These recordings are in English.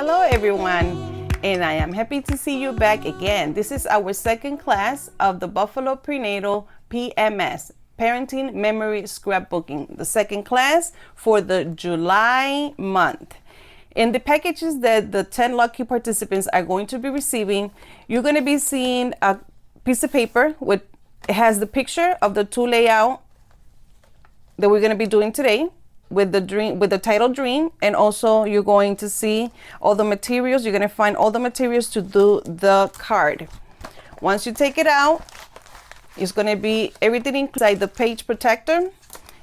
Hello everyone, and I am happy to see you back again. This is our second class of the Buffalo Prenatal PMS, Parenting Memory Scrapbooking, the second class for the July month. In the packages that the 10 lucky participants are going to be receiving, you're going to be seeing a piece of paper with, it has the picture of the two layout that we're going to be doing today, with the title dream, and also you're going to see all the materials. You're going to find all the materials to do the card. Once you take it out, it's going to be everything inside the page protector,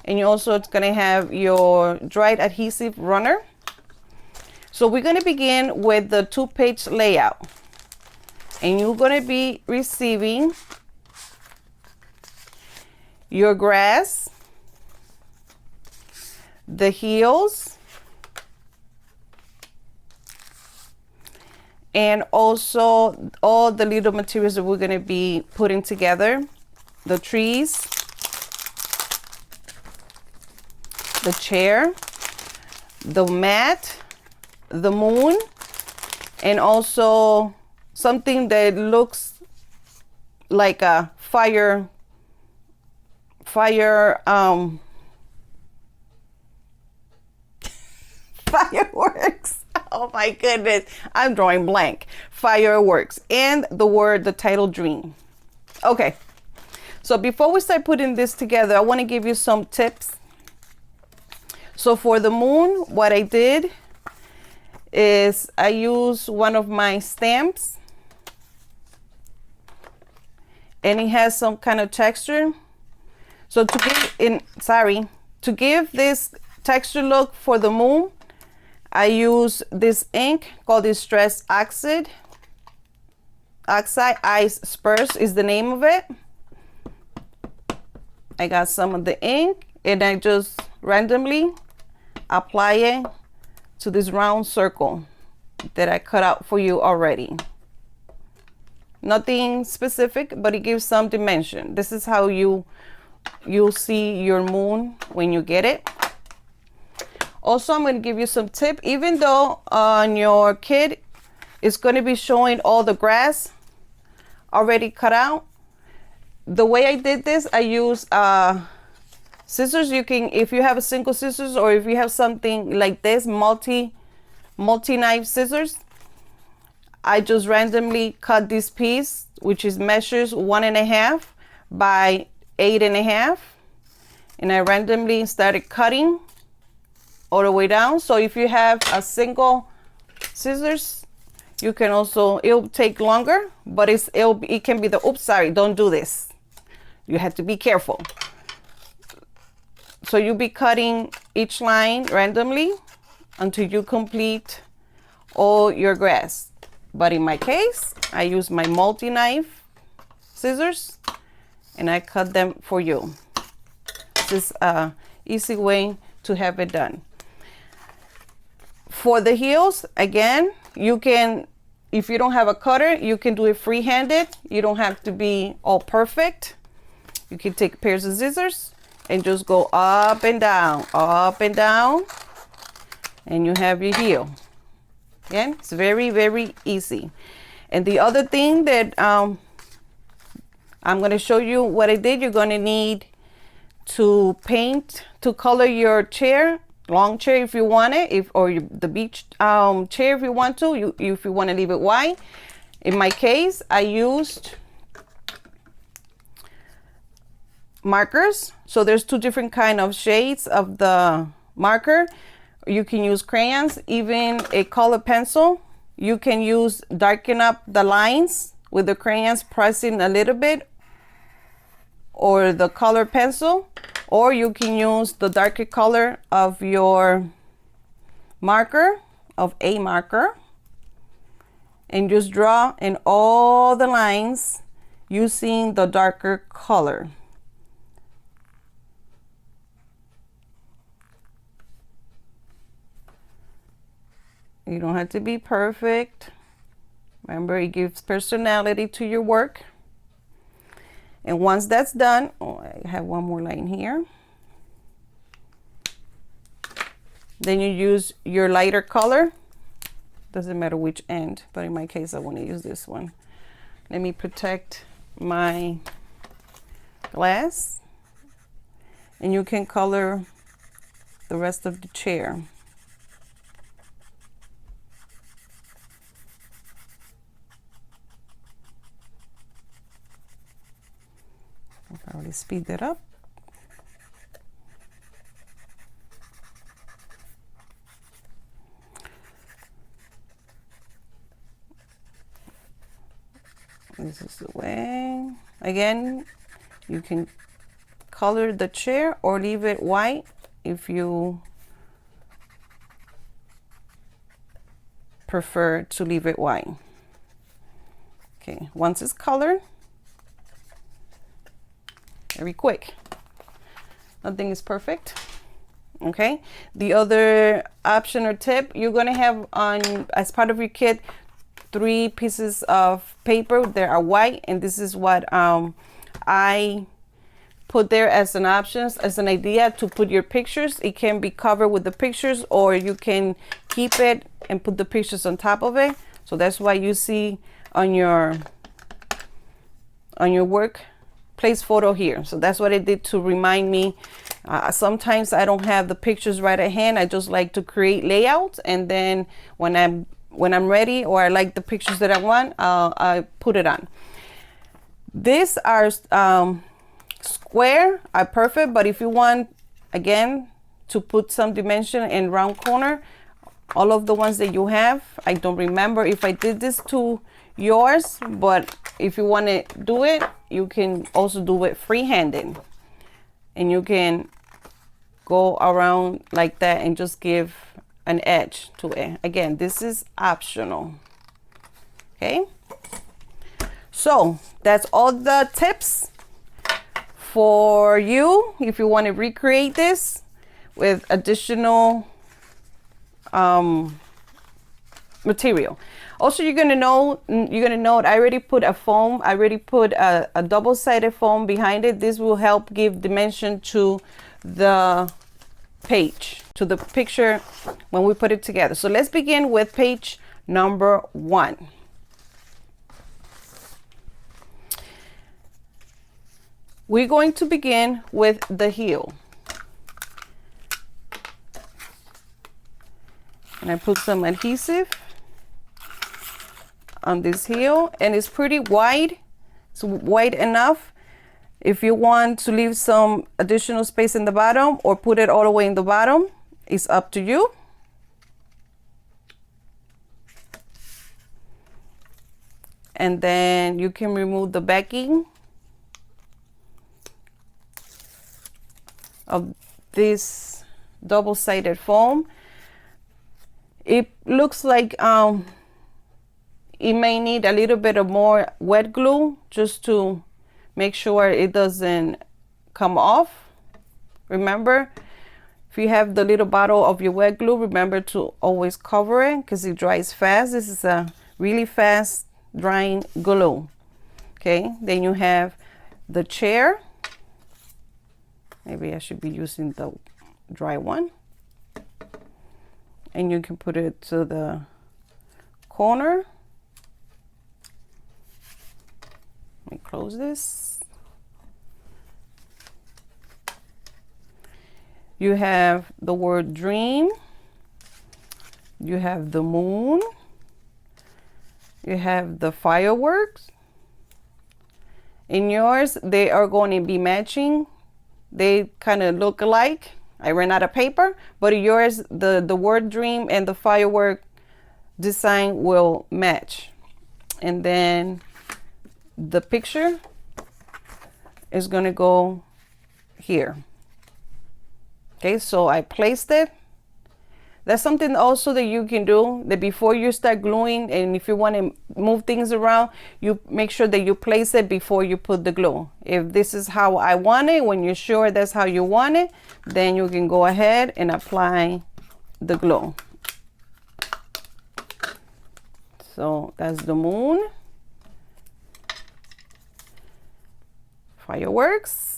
and you also it's going to have your dried adhesive runner. So we're going to begin with the 2-page layout, and you're going to be receiving your grass, the heels, and also all the little materials that we're going to be putting together: the trees, the chair, the mat, the moon, and also something that looks like a fireworks. Oh my goodness, I'm drawing blank. Fireworks, and the title dream. Okay, so before we start putting this together, I want to give you some tips. So for the moon, what I did is I used one of my stamps, and it has some kind of texture. So to give this texture look for the moon, I use this ink called Distress Oxide. Ice Spurs is the name of it. I got some of the ink, and I just randomly apply it to this round circle that I cut out for you already. Nothing specific, but it gives some dimension. This is how you'll see your moon when you get it. Also, I'm going to give you some tip. Even though on your kit it's going to be showing all the grass already cut out, the way I did this, I use scissors. You can, if you have a single scissors, or if you have something like this, multi-knife scissors, I just randomly cut this piece, which measures 1.5 by 8.5, and I randomly started cutting all the way down. So if you have a single scissors, you can also, it'll take longer, but it can be the, oops, sorry, don't do this. You have to be careful. So you'll be cutting each line randomly until you complete all your grass. But in my case, I use my multi-knife scissors, and I cut them for you. This is an easy way to have it done. For the heels, again, you can, if you don't have a cutter, you can do it free-handed. You don't have to be all perfect. You can take pairs of scissors and just go up and down, and you have your heel. Again, it's very, very easy. And the other thing that I'm going to show you what I did. You're going to need to paint, to color your chair, long chair if you want it, the beach chair if you want to, if you want to leave it white. In my case, I used markers. So there's 2 different kind of shades of the marker. You can use crayons, even a color pencil. You can use, darken up the lines with the crayons, pressing a little bit, or the color pencil, or you can use the darker color of your marker, and just draw in all the lines using the darker color. You don't have to be perfect. Remember, it gives personality to your work. And once that's done, I have one more line here. Then you use your lighter color, Doesn't matter which end, but in my case, I want to use this one. Let me protect my glass, and you can color the rest of the chair. I'll probably speed that up. This is the way. Again, you can color the chair or leave it white if you prefer to leave it white. Okay, once it's colored, very quick. Nothing is perfect. Okay, the other option or tip, you're gonna have on, as part of your kit, 3 pieces of paper that are white, and this is what I put there as an option, as an idea to put your pictures. It can be covered with the pictures, or you can keep it and put the pictures on top of it. So that's why you see on your work place photo here. So that's what I did to remind me. Sometimes I don't have the pictures right at hand. I just like to create layouts, and then when I'm ready, or I like the pictures that I want, I put it on. These are square, are perfect, but if you want, again, to put some dimension in round corner, all of the ones that you have, I don't remember if I did this to yours, but if you want to do it, you can also do it free-handed, and you can go around like that and just give an edge to it. Again, this is optional. Okay, so that's all the tips for you if you want to recreate this with additional material. Also, you're gonna note I already put a foam. I already put a double-sided foam behind it. This will help give dimension to the page, to the picture when we put it together. So let's begin with page number 1. We're going to begin with the heel. And I put some adhesive on this heel, and it's pretty wide. It's wide enough. If you want to leave some additional space in the bottom or put it all the way in the bottom, it's up to you. And then you can remove the backing of this double-sided foam. It looks like it may need a little bit of more wet glue just to make sure it doesn't come off. Remember, if you have the little bottle of your wet glue, remember to always cover it because it dries fast. This is a really fast drying glue. Okay, then you have the chair. Maybe I should be using the dry one. And you can put it to the corner. Let me close this. You have the word dream. You have the moon. You have the fireworks. In yours, they are going to be matching. They kind of look alike. I ran out of paper, but yours, the word dream and the firework design will match. And then the picture is going to go here. Okay, so I placed it. That's something also that you can do, that before you start gluing, and if you want to move things around, you make sure that you place it before you put the glue. If this is how I want it, when you're sure that's how you want it, then you can go ahead and apply the glue. So that's the moon. Fireworks.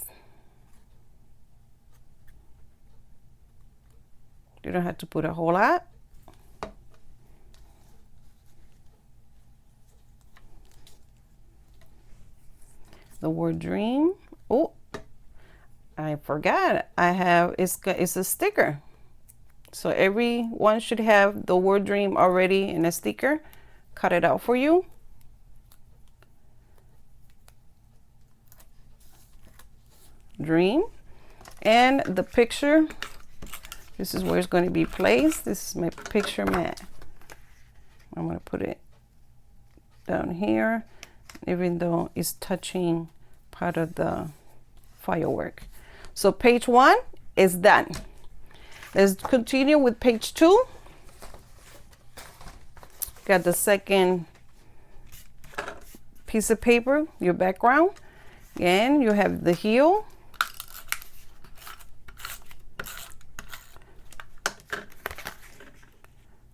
You don't have to put a whole lot. word dream. Oh, I forgot. I have, it's a sticker. So everyone should have the word dream already in a sticker. Cut it out for you. Dream. And the picture, this is where it's going to be placed. This is my picture mat. I'm going to put it down here, even though it's touching part of the firework. So page 1 is done. Let's continue with page 2. Got the second piece of paper, your background. Again, you have the heel.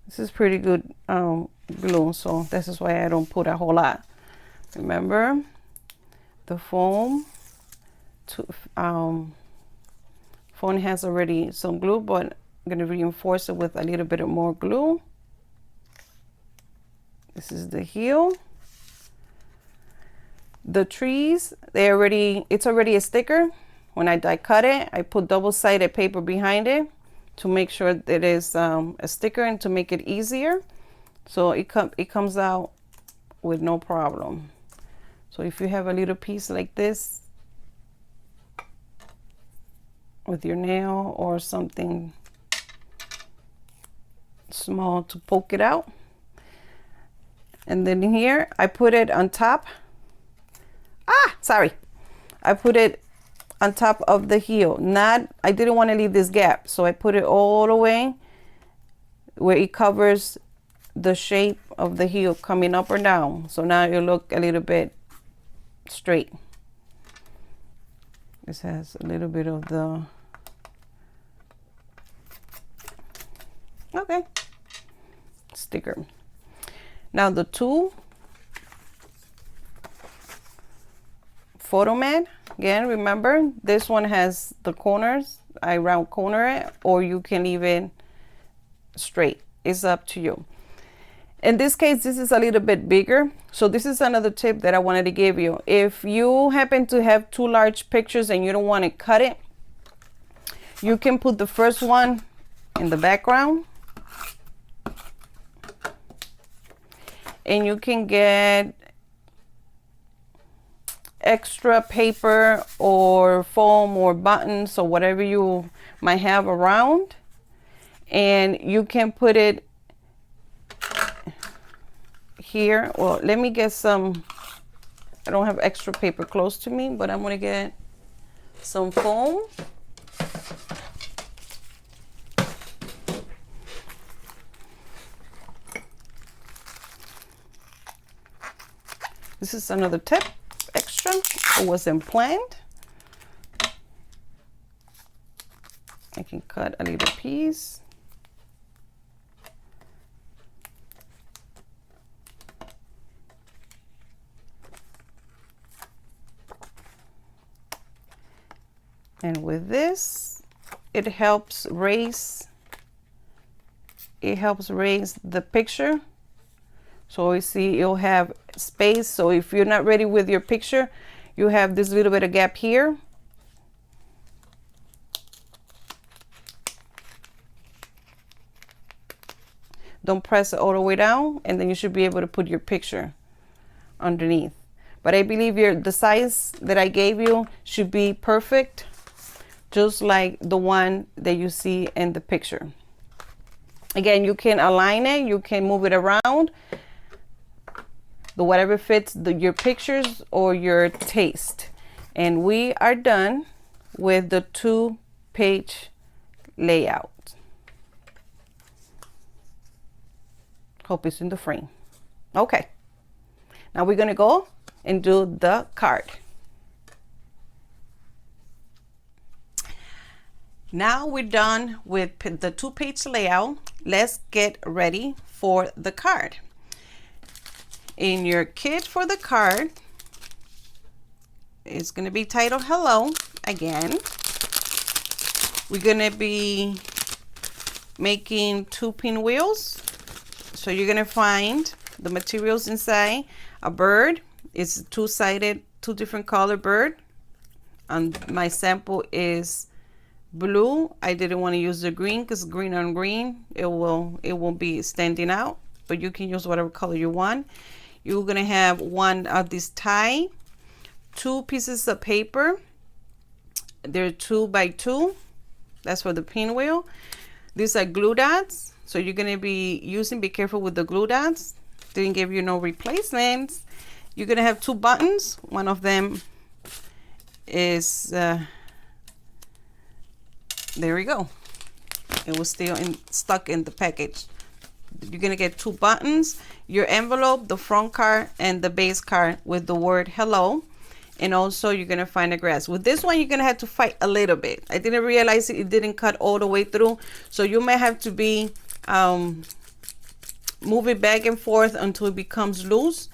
This is pretty good glue, so this is why I don't put a whole lot. Remember, the foam phone has already some glue, but I'm going to reinforce it with a little bit more glue. This is the heel. The trees, it's already a sticker. When I die cut it, I put double-sided paper behind it to make sure that it is a sticker and to make it easier. So it comes out with no problem. So if you have a little piece like this with your nail or something small to poke it out. And then here I put it on top. I put it on top of the heel. I didn't want to leave this gap, so I put it all the way where it covers the shape of the heel coming up or down. So now you look a little bit straight. This has a little bit of the, okay, sticker. Now the two photo mat, again, remember this one has the corners. I round corner it, or you can leave it straight. It's up to you. In this case, this is a little bit bigger. So this is another tip that I wanted to give you. If you happen to have two large pictures and you don't want to cut it, you can put the first one in the background. And you can get extra paper or foam or buttons or whatever you might have around. And you can put it here. Well, let me get some, I don't have extra paper close to me, but I'm going to get some foam. This is another tip, extra. It wasn't planned. I can cut a little piece. And with this, it helps raise the picture. So you see you'll have space. So if you're not ready with your picture, you have this little bit of gap here. Don't press it all the way down, and then you should be able to put your picture underneath. But I believe the size that I gave you should be perfect, just like the one that you see in the picture. Again, you can align it, you can move it around, whatever fits your pictures or your taste. And we are done with the 2-page layout. Hope it's in the frame. Okay, now we're gonna go and do the card. Now we're done with the 2-page layout. Let's get ready for the card. In your kit for the card, it's going to be titled Hello again. We're going to be making 2 pinwheels. So you're going to find the materials inside. A bird is 2-sided two different color bird, and my sample is blue. I didn't want to use the green because green on green, it won't be standing out, but you can use whatever color you want. You're gonna have one of this tie, two pieces of paper. They're 2 by 2. That's for the pinwheel. These are glue dots, so you're gonna be using, be careful with the glue dots. Didn't give you no replacements. You're gonna have 2 buttons. One of them is there we go. It was still stuck in the package. You're gonna get 2 buttons, your envelope, the front card, and the base card with the word hello. And also you're gonna find a grass. With this one, you're gonna have to fight a little bit. I didn't realize it didn't cut all the way through, so you may have to be move it back and forth until it becomes loose,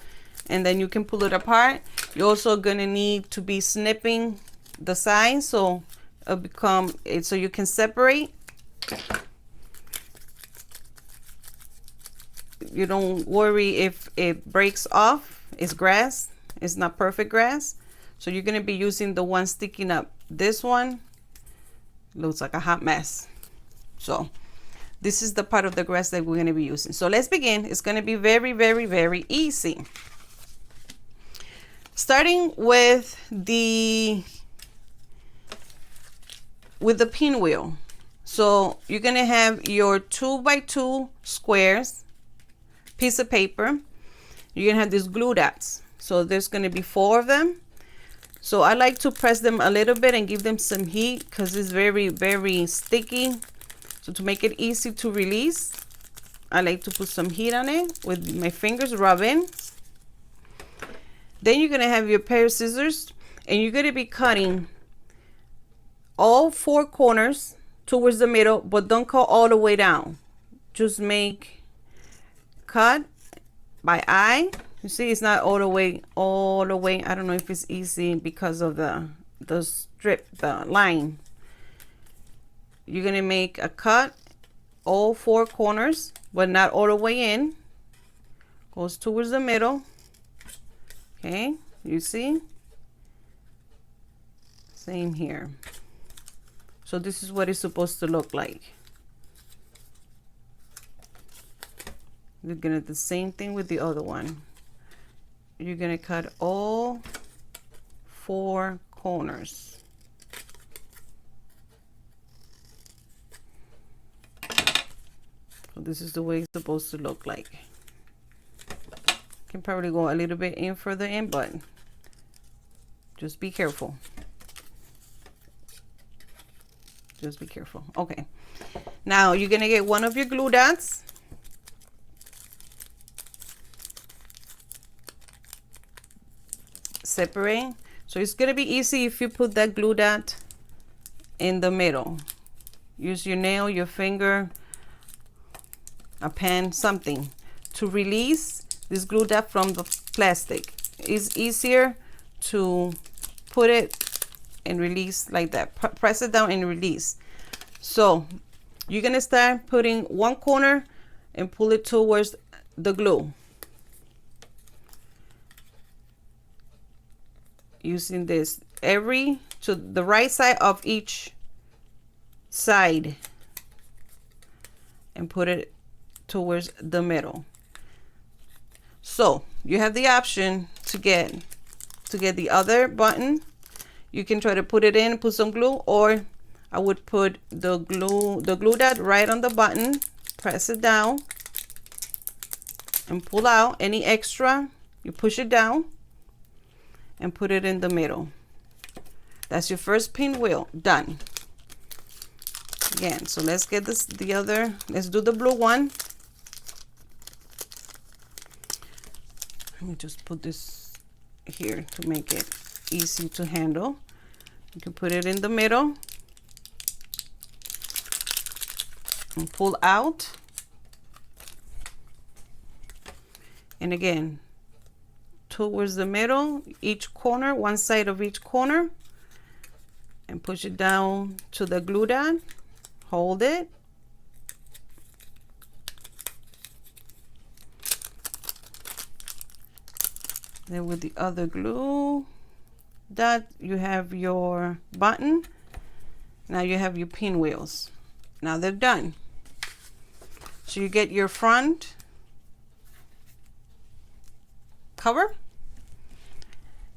and then you can pull it apart. You're also gonna need to be snipping the sides so so you can separate. You don't worry if it breaks off. It's grass. It's not perfect grass. So you're gonna be using the one sticking up. This one looks like a hot mess. So this is the part of the grass that we're gonna be using. So let's begin. It's gonna be very, very, very easy. Starting with the pinwheel. So you're gonna have your 2 by 2 squares, piece of paper. You're gonna have these glue dots. So there's gonna be 4 of them. So I like to press them a little bit and give them some heat because it's very, very sticky. So to make it easy to release, I like to put some heat on it with my fingers, rubbing. Then you're gonna have your pair of scissors, and you're gonna be cutting all 4 corners towards the middle, but don't cut all the way down. Just cut by eye. You see, it's not all the way. I don't know if it's easy because of the strip, the line. You're gonna make a cut all 4 corners, but not all the way in. Goes towards the middle. Okay, you see? Same here. So this is what it's supposed to look like. You're gonna do the same thing with the other one. You're gonna cut all 4 corners. So this is the way it's supposed to look like. Can probably go a little bit in further in, but just be careful. Just be careful. Okay. Now you're gonna get one of your glue dots. Separate. So it's gonna be easy if you put that glue dot in the middle. Use your nail, your finger, a pen, something to release this glue dot from the plastic. It's easier to put it and release like that. Press it down and release. So you're gonna start putting one corner and pull it towards the glue. Using this to the right side of each side and put it towards the middle. So you have the option to get the other button. You can try to put it in, put some glue, or I would put the glue dot right on the button, press it down and pull out any extra. You push it down and put it in the middle. That's your first pinwheel done. Again, so let's get let's do the blue one. Let me just put this here to make it easy to handle. You can put it in the middle and pull out. And again, towards the middle, each corner, one side of each corner, and push it down to the glue dot. Hold it. Then with the other glue, that, you have your button. Now you have your pinwheels. Now they're done. So you get your front cover,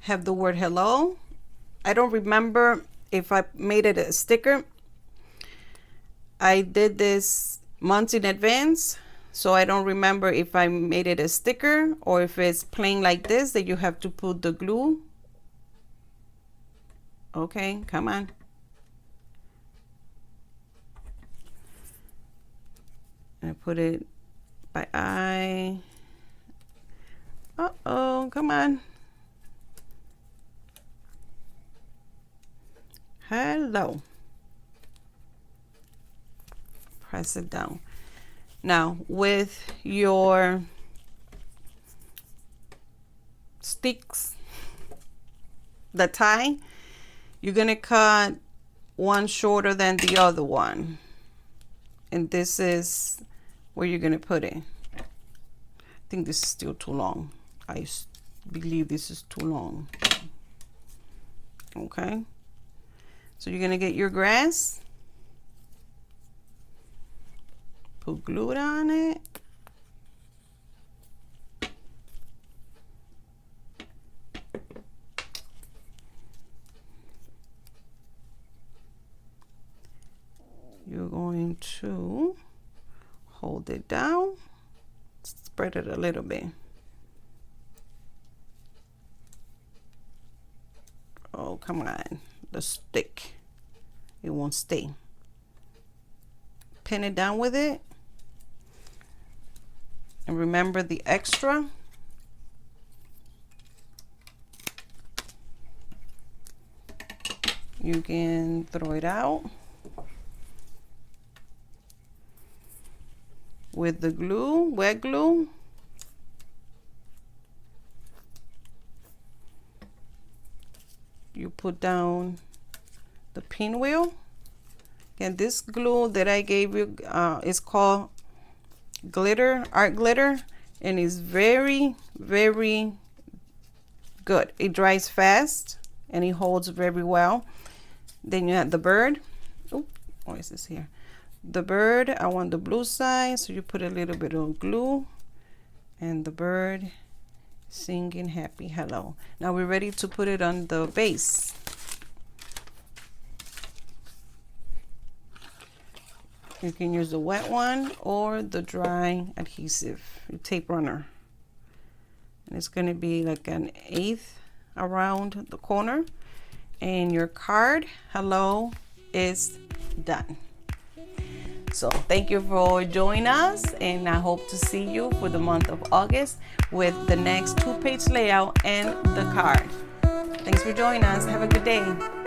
have the word hello. I don't remember if I made it a sticker. I did this months in advance, so I don't remember if I made it a sticker or if it's plain like this that you have to put the glue. Okay, come on. I put it by eye. Uh-oh, come on. Hello. Press it down. Now with your sticks, the tie, you're gonna cut one shorter than the other one. And this is where you're gonna put it. I think this is still too long. I believe this is too long. Okay. So you're gonna get your grass, put glue on it. You're going to hold it down, spread it a little bit. Oh, come on, the stick, it won't stay. Pin it down with it. And remember the extra. You can throw it out with the glue, wet glue. You put down the pinwheel. And this glue that I gave you is called glitter, art glitter, and it's very, very good. It dries fast and it holds very well. Then you have the bird. Oh, what is this here? The bird, I want the blue side, so you put a little bit of glue and the bird singing happy hello. Now we're ready to put it on the base. You can use the wet one or the dry adhesive, tape runner. And it's going to be like an 1/8 around the corner. And your card, hello, is done. So thank you for joining us, and I hope to see you for the month of August with the next 2-page layout and the card. Thanks for joining us. Have a good day.